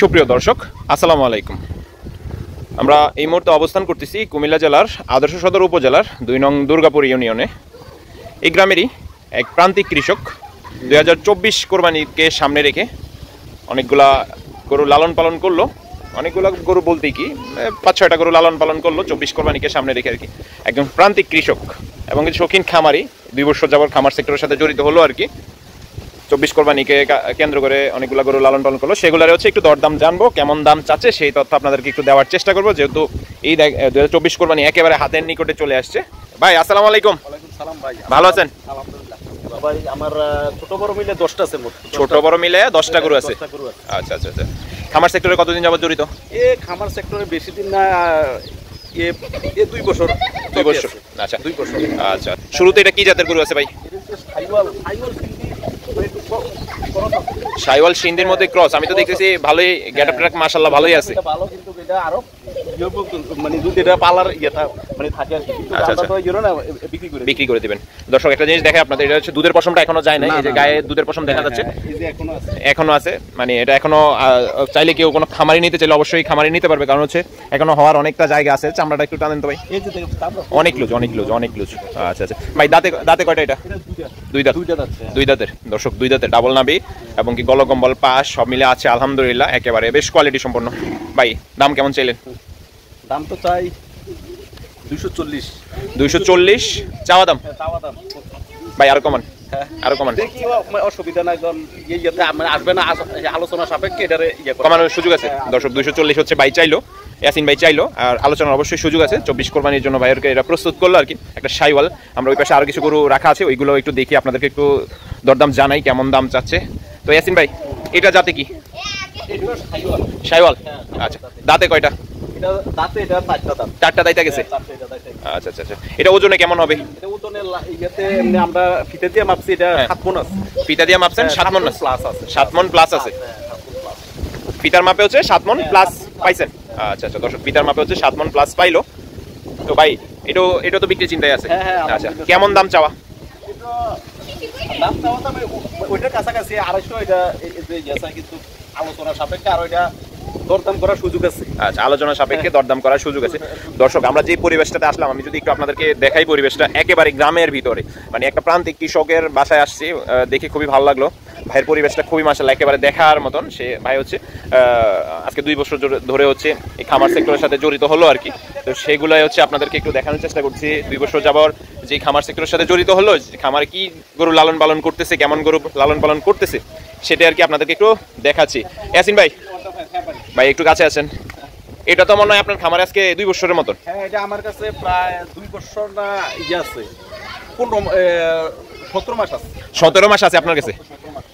সুপ্রিয় দর্শক, আসসালামু আলাইকুম। আমরা এই মুহূর্তে অবস্থান করতেছি কুমিল্লা জেলার আদর্শ সদর উপজেলার ২ নং দুর্গাপুর ইউনিয়নে। এই গ্রামেরই এক প্রান্তিক কৃষক ২০২৪ কোরবানিকে সামনে রেখে অনেকগুলা গরু লালন পালন করলো। অনেকগুলো গরু বলতে কি ৫-৬টা গরু লালন পালন করলো ২৪ কোরবানিকে সামনে রেখে আর কি। একজন প্রান্তিক কৃষক এবং শৌখিন খামারি, ২ বছর যাবত খামার সেক্টরের সাথে জড়িত হলো আর কি। ২৪ কোরবানিকে কেন্দ্র করে অনেকগুলো গরু লালন পালন করলো। সেগুলোর হচ্ছে একটু দরদাম জানবো, কেমন দাম চাচ্ছে সেই তথ্য আপনাদেরকে একটু দেওয়ার চেষ্টা করবো, যেহেতু এই ২০২৪ কোরবানি একেবারে হাতের নিকটে চলে আসছে। ভাই আসসালামু আলাইকুম। ভাই, ভালো আছেন? ভাই আমার ছোট বড় মিলে 10টা আছে। ছোট বড় মিলে 10টা গরু আছে। আচ্ছা আচ্ছা আচ্ছা। খামার সেক্টরে কতদিন যাবত জড়িত? খামার সেক্টরে বেশি দিন না, 2 বছর। 2 বছর। আচ্ছা 2 বছর। আচ্ছা, শুরুতে এটা কি জাতের গরু আছে ভাই? শাইওয়াল সিন্ধির মধ্যে ক্রস। আমি তো দেখতেছি ভালোই গেটআপ ট্রাক মাশাআল্লাহ ভালোই আছে। ভালো, কিন্তু এটা আরো মানে যদি এটা পালার ইয়েটা মানে থাকে আর কি, কিন্তু আমরা তো ইউরো না বিক্রি করে দিবেন। দর্শক একটা জিনিস দেখে আপনাদের, এটা হচ্ছে দুধের পশমটা এখনো যায় না। এই যে গায়ে দুধের পশম দেখা যাচ্ছে, এই যে এখনো আছে। মানে এটা এখনো চাইলে কেউ কোনো খামারি নিতে চাইলে অবশ্যই খামারি নিতে পারবে, কারণ হচ্ছে এখনো হওয়ার অনেকটা জায়গা আছে। চামড়াটা একটু টানেন তো ভাই। অনেক লুজ অনেক লুজ অনেক লুজ। আচ্ছা আচ্ছা ভাই, দাঁতে কয়টা এটা? 2 দাঁত। 2 দাঁতের দর্শক, 2 দাঁতের ডাবল নাভি এবং কি গলকম্বল পাশ সব মিলে আছে আলহামদুলিল্লাহ, একেবারে বেশ কোয়ালিটি সম্পন্ন। ভাই দাম কেমন চাইলেন? দাম তো চাই 240। 240 চাওয়া দাম? ভাই আরো কমান, আরো কমান। দেখি অসুবিধা নাই, একদম ইয়েতে আসবে না, আলোচনা সাপেক্ষে এটারে কমানোর সুযোগ আছে। দর্শক 240 হচ্ছে ভাই চাইলো, ইয়াসিন ভাই চাইলো, আর আলোচনার অবশ্যই সুযোগ আছে। 24 কোরবানির জন্য ভাইয়েরকে এটা প্রস্তুত করলো আর কি। একটা শাইওয়াল। আমরা ওই পাশে আরো কিছু গরু রাখা আছে, ওইগুলো একটু দেখি, আপনাদেরকে একটু দরদাম জানাই কেমন দাম চাচ্ছে। তো ইয়াসিন ভাই, এটা জাতে কি? শাইওয়াল। আচ্ছা, দাঁতে কয়টা? দাঁতে এটা 4টা দাঁত। 4টা দাঁতে গেছে। আচ্ছা আচ্ছা আচ্ছা। এটা ওজনে কেমন হবে? এটা ওজনে ইয়েতে আমরা ফিতে দিয়ে মাপছি, এটা 7 মণ আছে। ফিতা দিয়ে মাপছেন 7 মণ প্লাস আছে। 7 মণ প্লাস আছে। ফিতার মাপে হচ্ছে 7 মণ প্লাস পাইছেন। আচ্ছা আচ্ছা দর্শক, ফিতার মাপে হচ্ছে 7 মণ প্লাস পাইলো। তো ভাই এটা তো বিক্রি চিন্তায় আছে। আচ্ছা, কেমন দাম চাওয়া? দাম চাওয়া দাম ওইটার কাছাকাছি 250। এটা কিন্তু আলোচনা সাপেক্ষে আর ওইটা দরদাম করার সুযোগ আছে। আচ্ছা, আলোচনা সাপেক্ষে দরদাম করার সুযোগ আছে। দর্শক আমরা যে পরিবেশটাতে আসলাম, আমি যদি একটু আপনাদেরকে দেখাই পরিবেশটা, একেবারে গ্রামের ভিতরে, মানে একটা প্রান্তিক কৃষকের বাসায় আসছি, দেখে খুবই ভালো লাগলো। ভাইয়ের পরিবেশটা খুবই মাশাআল্লাহ একেবারে দেখার মতন। সে ভাই হচ্ছে আজকে 2 বছর ধরে হচ্ছে এই খামার সেক্টরের সাথে জড়িত হলো আর কি। তো সেগুলাই হচ্ছে আপনাদেরকে একটু দেখানোর চেষ্টা করছি। 2 বছর যাবত যে খামার সেক্টরের সাথে জড়িত হলো, খামারে কি গরু লালন পালন করতেছে, কেমন গরু লালন পালন করতেছে, সেটা আর কি আপনাদেরকে একটু দেখাচ্ছি। ইয়াসিন ভাই, ভাই একটু কাছে আছেন। এটা তো মনে হয় আপনার খামারে আজকে 2 বছরের মতন। হ্যাঁ, এটা আমার কাছে প্রায় 2 বছর না ইয়ে আছে, 17 মাস আছে। 17 মাস আছে আপনার কাছে।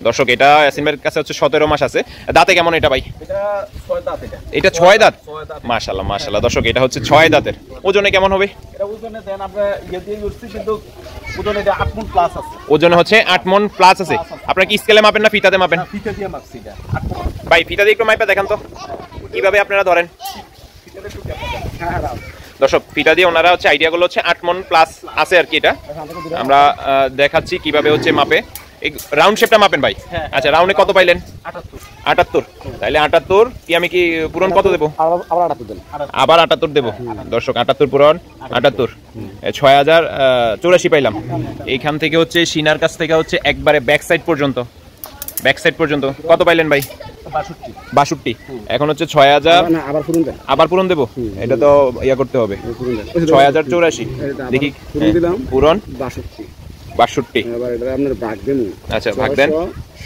দর্শক এটা ইয়াসিন ভাইয়ের কাছে হচ্ছে 17 মাস আছে। দাঁতে কেমন এটা ভাই? এটা 6 দাঁত। এটা 6 দাঁত। মাশাআল্লাহ মাশাআল্লাহ দর্শক, এটা হচ্ছে 6 দাঁতের। ওজনে কেমন হবে? এটা ওজনে দেন আমরা ইয়ে দিয়ে করছি, কিন্তু ওজনে এটা 8 মণ প্লাস আছে। ওজনে হচ্ছে 8 মণ প্লাস আছে। আপনারা কি স্কেলে মাপেন না ফিতাতে মাপেন? ফিতে দিয়ে মাপছি এটা 8 মণ। ভাই ফিতা দিয়ে একটু মাপে দেখান তো কিভাবে আপনারা ধরেন। দর্শক ফিতা দিয়ে ওনারা হচ্ছে আইডিয়াগুলো হচ্ছে 8 মণ প্লাস আছে আর কি। এটা আমরা দেখাচ্ছি কিভাবে হচ্ছে মাপে। এই রাউন্ড শেপটা মাপেন ভাই। আচ্ছা, রাউন্ডে কত পাইলেন? 78। তাইলে 78 কি আমি কি পূরণ কত দেব? আবার 78 দেব। দর্শক 78 পূরণ 78 6084 পাইলাম। এইখান থেকে হচ্ছে সিনার কাছ থেকে হচ্ছে একবারে ব্যাক সাইড পর্যন্ত কত পাইলেন ভাই? 62। এখন হচ্ছে 6000। আবার পূরণ দেব। এটা তো ইয়া করতে হবে। 6084 দেখি পূরণ 62। আচ্ছা ভাগ দেন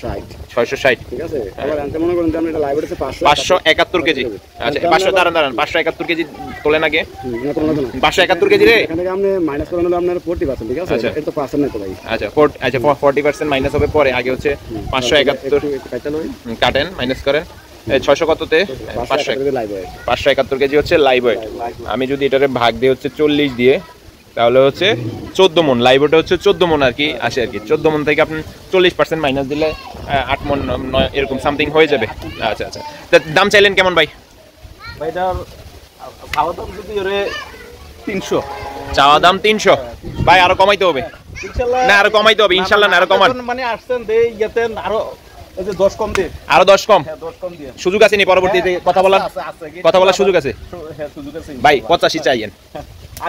660। ঠিক আছে, আবার আনতে মনে করেন যে আমরা এটা লাইভ এর 571 কেজি। আচ্ছা 500 দাঁড়ান 571 কেজি তোলেন আগে। 571 কেজি রে, এখান থেকে আপনি মাইনাস করে নিলে আপনার 40%। ঠিক আছে, এটা তো 5% না তো ভাই। আচ্ছা 40% মাইনাস হবে পরে। আগে হচ্ছে 571 কাটেন, মাইনাস করেন। 600 কততে? 571 কেজি হচ্ছে লাইভ ওয়েট। আমি যদি এটারে ভাগ দিয়ে হচ্ছে 40 দিয়ে, তাহলে হচ্ছে 14 মণ। লাইভ ওয়েট হচ্ছে 14 মণ আর কি আসে আর কি। 14 মণ থেকে আপনি 40% মাইনাস দিলে 8 মণ এরকম সামথিং হয়ে যাবে। আচ্ছা আচ্ছা, দাম চাইলেন কেমন ভাই? ভাই এটার চাওয়া দাম যদি ওরে 300। চাওয়া দাম 300। ভাই আরো কমাইতে হবে। ইনশাআল্লাহ না, আরো কমাইতে হবে ইনশাআল্লাহ। না আরো কমান, মানে আসছেন দেই ইয়াতেন আরো এই যে 10 কম দিয়ে আরো 10 কম, হ্যাঁ 10 কম দিয়ে সুযোগ আছে নি পরবর্তীতে কথা বলার? কথা বলার সুযোগ আছে হ্যাঁ, সুযোগ আছে ভাই 85 চাইয়েন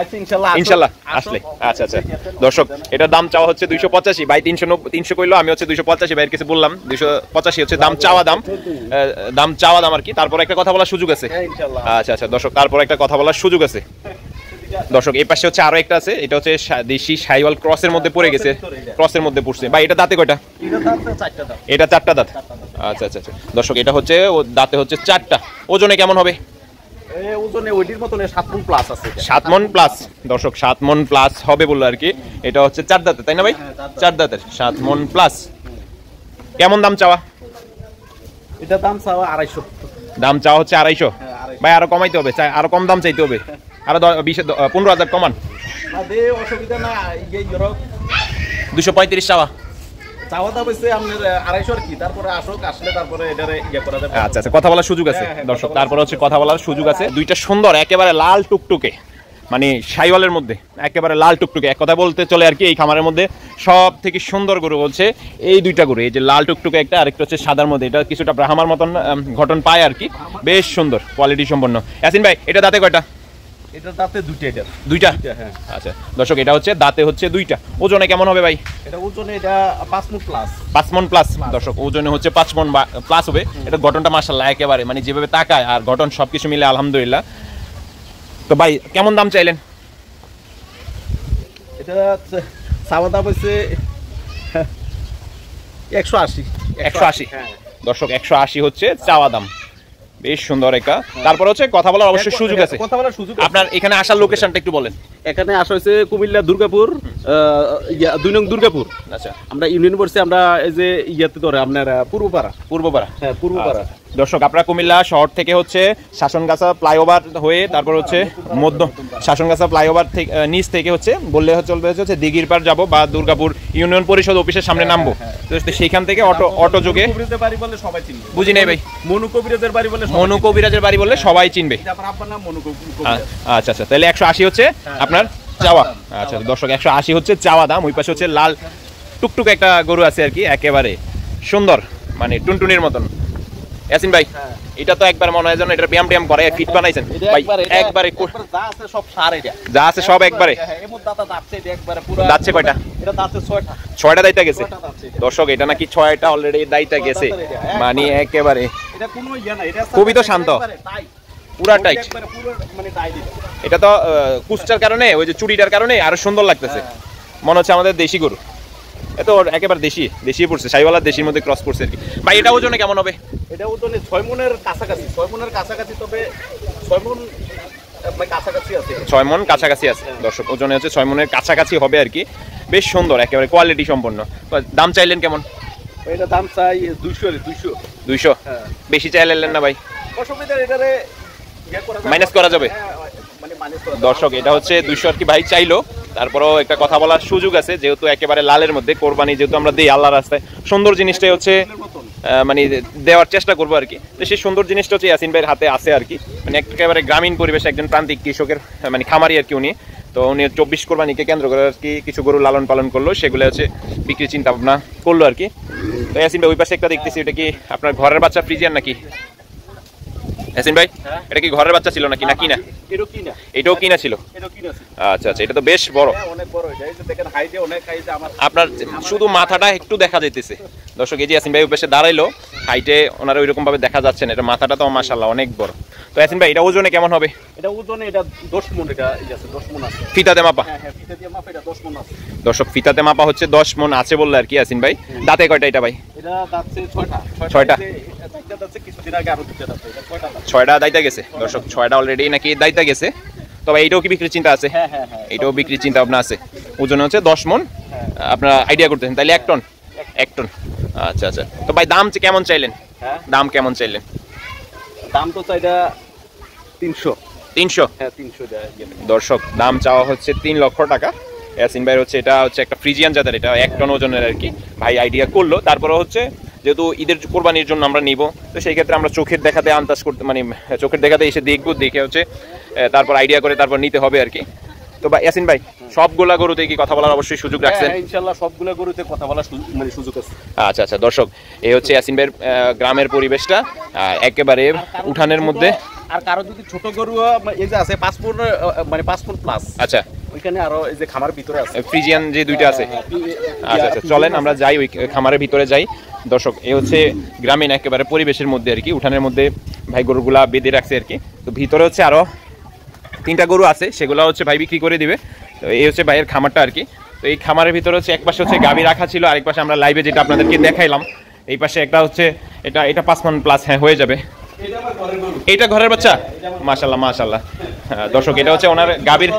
আচ্ছা ইনশাআল্লাহ ইনশাআল্লাহ আসলে। আচ্ছা আচ্ছা দর্শক এটার দাম চাওয়া হচ্ছে 285, ভাই 300 কইলো, আমি হচ্ছে 285 ভাইয়ের কাছে বললাম 285 হচ্ছে দাম চাওয়া দাম, দাম চাওয়া দাম আর কি। তারপর একটা কথা বলার সুযোগ আছে। হ্যাঁ ইনশাআল্লাহ। আচ্ছা আচ্ছা দর্শক তারপর একটা কথা বলার সুযোগ আছে দর্শক। এই পাশে হচ্ছে আরো একটা আছে, এটা হচ্ছে দেশি শাইওয়াল ক্রসের মধ্যে পড়ে গেছে, ক্রসের মধ্যে পড়ছে ভাই। এটা দাঁতে কয়টা? এটা দাঁতে 4টা দাঁত। এটা 4টা দাঁত। আচ্ছা আচ্ছা আচ্ছা দর্শক এটা হচ্ছে দাঁতে হচ্ছে 4টা। ওজনে কেমন হবে? এই ওজনে ওইটির মতন 7 মণ প্লাস আছে। 7 মণ প্লাস দর্শক, 7 মণ প্লাস হবে বললো আর কি। এটা হচ্ছে 4 দাঁতে তাই না ভাই? 4 দাঁতের 7 মণ প্লাস। কেমন দাম চাওয়া? এটা দাম চাওয়া 250। দাম চাওয়া হচ্ছে 250। হ্যাঁ, 250। ভাই আরো কমাইতে হবে, আরো কম দাম চাইতে হবে, আরো 15,000 কমান। না দে অসুবিধা না, এই ইউরোপ 235 চাওয়া। চাওয়া দাম হইছে আপনার 250 আর কি, তারপরে আসলে তারপরে এটারে ইয়া করা যাবে। আচ্ছা আচ্ছা কথা বলার সুযোগ আছে হ্যাঁ, হ্যাঁ, দর্শক। কথা তারপরে হচ্ছে কথা বলার সুযোগ আছে। দুইটা সুন্দর একেবারে লাল টুকটুকে, মানে শাইওয়ালের মধ্যে একেবারে লাল টুকটুকে, এক কথা বলতে চলে আর কি। এই খামারের মধ্যে সব থেকে সুন্দর গরু বলছে এই দুইটা গরু, এই যে লাল টুকটুকে একটা, আরেকটা হচ্ছে সাদার মধ্যে। এটা কিছুটা ব্রাহ্মার মতন গঠন পায় আর কি, বেশ সুন্দর কোয়ালিটি সম্পন্ন। ইয়াসিন ভাই এটা দাঁতে কয়টা? এটা দাঁতে দুইটা। এটা দুইটা। হ্যাঁ আচ্ছা দর্শক এটা হচ্ছে দাঁতে হচ্ছে দুইটা। ওজনে কেমন হবে ভাই? এটা ওজনে এটা 5 মণ প্লাস। 5 মণ প্লাস দর্শক, ওজনে হচ্ছে 5 মণ প্লাস হবে। এটা গঠনটা মাশাআল্লাহ একেবারে, মানে যেভাবে তাকায় আর গঠন সবকিছু মিলে আলহামদুলিল্লাহ। তো ভাই কেমন দাম চাইলেন? এটা চাওয়া দাম হইছে 180। 180 হ্যাঁ দর্শক 180 হচ্ছে চাওয়া দাম, বেশ সুন্দর একটা। তারপর হচ্ছে কথা বলার অবশ্যই সুযোগ আছে। কথা বলার সুযোগ আছে। আপনার এখানে আসার লোকেশনটা একটু বলেন। এখানে আসা হয়েছে কুমিল্লা দুর্গাপুর, 2 নং দুর্গাপুর। আচ্ছা আমরা ইউনিয়ন বলছি, আমরা এই যে ইয়াতে ধরে আপনার পূর্বপাড়া। পূর্বপাড়া। হ্যাঁ পূর্বপাড়া। দর্শক আপনারা কুমিল্লা শহর থেকে হচ্ছে শাসনগাছা ফ্লাইওভার হয়ে তারপর হচ্ছে মধ্য শাসনগাছা ফ্লাইওভার থেকে নিচ থেকে হচ্ছে বললে চলবে হচ্ছে দিঘির পাড় যাবো বা দুর্গাপুর ইউনিয়ন পরিষদ অফিসের সামনে নামবো। তো সেখান থেকে অটো যোগে কবিরাজের বাড়ি বললে সবাই চিনবে। বুঝি নাই ভাই? মনু কবিরাজের বাড়ি বললে মনু কবিরাজের বাড়ি বললে সবাই চিনবে। এটা আমার আব্বার নাম মনু কবিরাজ। আচ্ছা আচ্ছা তাহলে 180 হচ্ছে আপনার চাওয়া। আচ্ছা দর্শক 180 হচ্ছে চাওয়া দাম। ওই পাশে হচ্ছে লাল টুকটুক একটা গরু আছে আর কি, একেবারে সুন্দর, মানে টুনটুনির মতন। ইয়াসিন ভাই এটা তো একবার মনে হয় যেন এটা ব্যায়াম ট্যায়াম করে ফিট বানাইছেন ভাই। একবারে যা আছে সব সার, এটা যা আছে সব একবারে। হ্যাঁ এমন দাঁতা দাঁতছে, এটা একবারে পুরো। দাঁতছে কয়টা? এটা দাঁতছে 6টা। 6টা দাইতা গেছে 6টা দাঁতছে। দর্শক, এটা নাকি 6টা অলরেডি দাইতা গেছে, মানে একেবারে এটা কোনো ইয়া না, এটা খুবই তো শান্ত, পুরা টাইট। একবারে পুরো মানে টাইট। এটা তো কুচটার কারণে, ওই যে চুড়িটার কারণে আরো সুন্দর লাগতেছে, মনে হচ্ছে আমাদের দেশি গরু। এত একেবারে দেশি পড়ছে, সাইওয়ালা দেশির মধ্যে ক্রস করছে আর কি। ভাই এটা ওজনে কেমন হবে? এটা ওজনে 6 মণের কাছাকাছি, 6 মণের কাছাকাছি, তবে 6 মণ মানে কাছাকাছি আছে। 6 মণ কাছাকাছি আছে দর্শক, ওজনে হচ্ছে 6 মণের কাছাকাছি হবে আর কি। বেশ সুন্দর একেবারে কোয়ালিটি সম্পন্ন। দাম চাইলেন কেমন? এটা দাম চাই 200। হ্যাঁ বেশি চাইলেন না ভাই? অসুবিধা এটারে মাইনাস করা যাবে মানে মাইনাস করা। দর্শক এটা হচ্ছে 200 আর কি ভাই চাইলো। তারপরেও একটা কথা বলার সুযোগ আছে, যেহেতু একেবারে লালের মধ্যে কোরবানি যেহেতু আমরা দিই আল্লাহর রাস্তায়, সুন্দর জিনিসটাই হচ্ছে মানে দেওয়ার চেষ্টা করবো আর কি। তো সেই সুন্দর জিনিসটা হচ্ছে ইয়াসিন ভাইয়ের হাতে আছে আর কি, মানে একেবারে গ্রামীণ পরিবেশে একজন প্রান্তিক কৃষকের মানে খামারি আর কি উনি। তো উনি 24 কোরবানিকে কেন্দ্র করে আর কি কিছু গরু লালন পালন করলো, সেগুলো হচ্ছে বিক্রির চিন্তা ভাবনা করলো আর কি। তো ইয়াসিন ভাই ওই পাশে একটা দেখতেছি, এটা কি আপনার ঘরের বাচ্চা ফ্রিজিয়ান নাকি ইয়াসিন ভাই? এটা কি ঘরের বাচ্চা ছিল নাকি? না কিনা? এটাও কিনা ছিল। আচ্ছা আচ্ছা এটা তো বেশ বড়, অনেক বড়। এটা এই যে দেখেন হাইটে অনেক হাইটে। আমার আপনার শুধু মাথাটা একটু দেখা যাইতেছে দর্শক। এই যে ইয়াসিন ভাই ওই পাশে দাঁড়াইলো, হাইটে ওনারা ওইরকম ভাবে দেখা যাচ্ছে না, এটা মাথাটা তো মাশাআল্লাহ অনেক বড়। তো ইয়াসিন ভাই এটা ওজনে কেমন হবে? এটা ওজনে এটা 10 মণ। এটা এই আছে 10 মণ আছে ফিতাতে মাপা। হ্যাঁ ফিতা দিয়ে মাপা, এটা 10 মণ আছে দর্শক ফিতাতে মাপা হচ্ছে 10 মণ আছে বললে আর কি ইয়াসিন ভাই। দাঁতে কয়টা এটা ভাই? এটা দাঁতছে 6টা। 6টা দাঁতছে, কিছুদিন আগে আরো 2টা দাঁতছে। এটা 6টা দাঁত। 6টা দাইতা গেছে দর্শক, 6টা অলরেডি নাকি দাইতা গেছে। তবে এইটাও কি বিক্রির চিন্তা আছে? হ্যাঁ এটাও বিক্রির চিন্তা ভাবনা আছে। ওজনে হচ্ছে 10 মণ আপনারা আইডিয়া করতেছেন, তাহলে 1 টন। 1 টন আচ্ছা আচ্ছা। তো ভাই দাম কেমন চাইলেন? দাম কেমন চাইলেন? দাম তো চাইটা 300। 300? হ্যাঁ 300 দর্শক দাম চাওয়া হচ্ছে 3 লক্ষ টাকা। ইয়াসিন ভাই হচ্ছে এটা হচ্ছে একটা ফ্রিজিয়ান জাতের, এটা 1 টন ওজনের আর কি ভাই আইডিয়া করলো। তারপরে হচ্ছে যেহেতু ঈদের কোরবানির জন্য আমরা নিব, তো সেই ক্ষেত্রে আমরা চোখের দেখাতে আন্দাজ করতে, মানে চোখের দেখাতে এসে দেখবো, দেখে হচ্ছে তারপর আইডিয়া করে তারপর নিতে হবে আর কি। তো ভাই ইয়াসিন ভাই সবগুলা গরুতে কি কথা বলার অবশ্যই সুযোগ রাখছেন? হ্যাঁ ইনশাআল্লাহ সবগুলো গরুতে কথা বলার মানে সুযোগ আছে। আচ্ছা আচ্ছা দর্শক, এই হচ্ছে ইয়াসিন ভাইয়ের গ্রামের পরিবেশটা, একেবারে উঠানের মধ্যে। আর কারো যদি ছোট গরু এই যে আছে 5 ফুট মানে 5 ফুট প্লাস, আচ্ছা ওইখানে আরো এই যে খামার ভিতরে আছে ফ্রিজিয়ান যে দুইটা আছে। আচ্ছা আচ্ছা চলেন আমরা যাই ওই খামারের ভিতরে যাই। দর্শক এই হচ্ছে গ্রামীণ একেবারে পরিবেশের মধ্যে আর কি, উঠানের মধ্যে ভাই গরুগুলা বেঁধে রাখছে আর কি। তো ভিতরে হচ্ছে আরো 3টা গরু আছে, সেগুলো হচ্ছে ভাই বিক্রি করে দিবে। তো এই হচ্ছে ভাইয়ের খামারটা আর কি। তো এই খামারের ভিতরে হচ্ছে এক পাশে হচ্ছে গাভী রাখা ছিল, আরেক পাশে আমরা লাইভে যেটা আপনাদেরকে দেখাইলাম, এই পাশে একটা হচ্ছে এটা 5 মান প্লাস, হ্যাঁ হয়ে যাবে। এটা ঘরের বাচ্চা, মাশাআল্লাহ মাশাআল্লাহ। দর্শক এটা হচ্ছে ওনার গাভীর।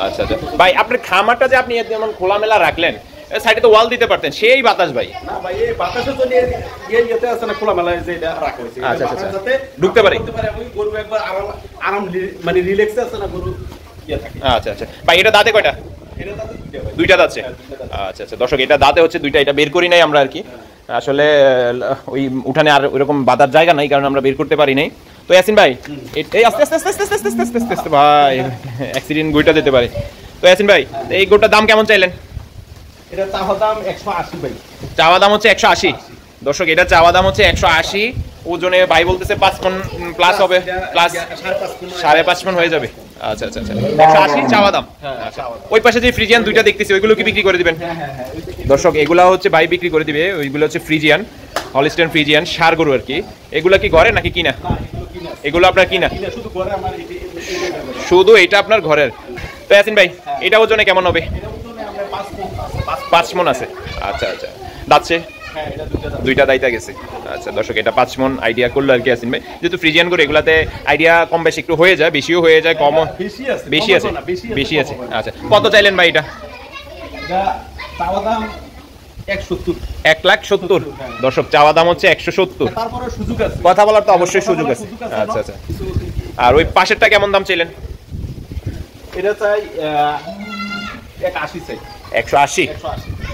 আচ্ছা আচ্ছা ভাই, আপনার খামারটা যে আপনি যেমন খোলামেলা রাখলেন, সাইডে তো ওয়াল দিতে পারতেন, সেই বাতাস ভাই। না ভাই এই বাতাসের জন্য ইয়েতে আছে না, খোলামেলা যে এটা রাখা হয়েছে, আচ্ছা আচ্ছা ঢুকতে পারে, গরু একবার আরাম মানে রিল্যাক্সে আছে না গরু ইয়ে থাকে। আচ্ছা আচ্ছা ভাই, এটা দাঁতে কয়টা? এটা তাতে দুইটা দাঁত আছে। আচ্ছা আচ্ছা দর্শক, এটা দাঁতে হচ্ছে দুইটা, এটা বের করি নাই আমরা আর কি। আসলে ওই উঠানে আর ওইরকম বাঁধার জায়গা নাই, কারণ আমরা বের করতে পারি নাই। তো ইয়াসিন ভাই এই আস্তে আস্তে আস্তে আস্তে আস্তে আস্তে আস্তে আস্তে আস্তে ভাই, অ্যাক্সিডেন্ট গরুটা যেতে পারে। তো ইয়াসিন ভাই এই গরুটার দাম কেমন চাইলেন? এটা চাওয়া দাম 180 ভাই। চাওয়া দাম হচ্ছে 180। দর্শক এটা চাওয়া দাম হচ্ছে 180, ওজনে ভাই বলতেছে 5 মণ প্লাস হবে, প্লাস 5.5 মণ হয়ে যাবে। আচ্ছা আচ্ছা আচ্ছা 180 চাওয়া দাম। আচ্ছা ওই পাশে যে ফ্রিজিয়ান দুইটা দেখতেছি, ওইগুলো কি বিক্রি করে দিবেন? দর্শক এগুলা হচ্ছে ভাই বিক্রি করে দিবে, ওইগুলো হচ্ছে ফ্রিজিয়ান, হলিস্টাইন ফ্রিজিয়ান ষাঁড় গরু আর কি। এগুলা কি ঘরে নাকি কিনা? এগুলো আপনার কিনা? শুধু ঘরে আমার শুধু এটা আপনার ঘরের। তো ইয়াসিন ভাই এটা ওজনে কেমন হবে? 5 মণ আছে। আচ্ছা আচ্ছা দাচ্ছে দুইটা দাইতে গেছে। আচ্ছা দর্শক এটা 5 মণ আইডিয়া করলো আর কি ইয়াসিন ভাই। যেহেতু ফ্রিজিয়ান করে এগুলাতে আইডিয়া কম বেশি একটু হয়ে যায়, বেশিও হয়ে যায়, কমও বেশি আছে, বেশি আছে। আচ্ছা কত চাইলেন ভাই এটা? চাওয়া দাম 170। 1,70,000। দর্শক চাওয়া দাম হচ্ছে 170। তারপরে সুযোগ আছে, কথা বলার তো অবশ্যই সুযোগ আছে। আচ্ছা আচ্ছা আর ওই পাশেরটা কেমন দাম চাইলেন? এটা চাই 180 চাই। 180।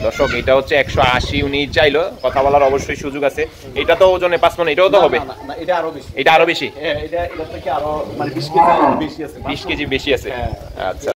দর্শক এটা হচ্ছে 180 উনি চাইলো, কথা বলার অবশ্যই সুযোগ আছে। এটা তো ওজনে 5 মণ, এটাও তো হবে। না এটা আরো বেশি, এটা আরো বেশি, এটা থেকে আরো মানে 20 কেজি বেশি আছে, 20 কেজি বেশি আছে। আচ্ছা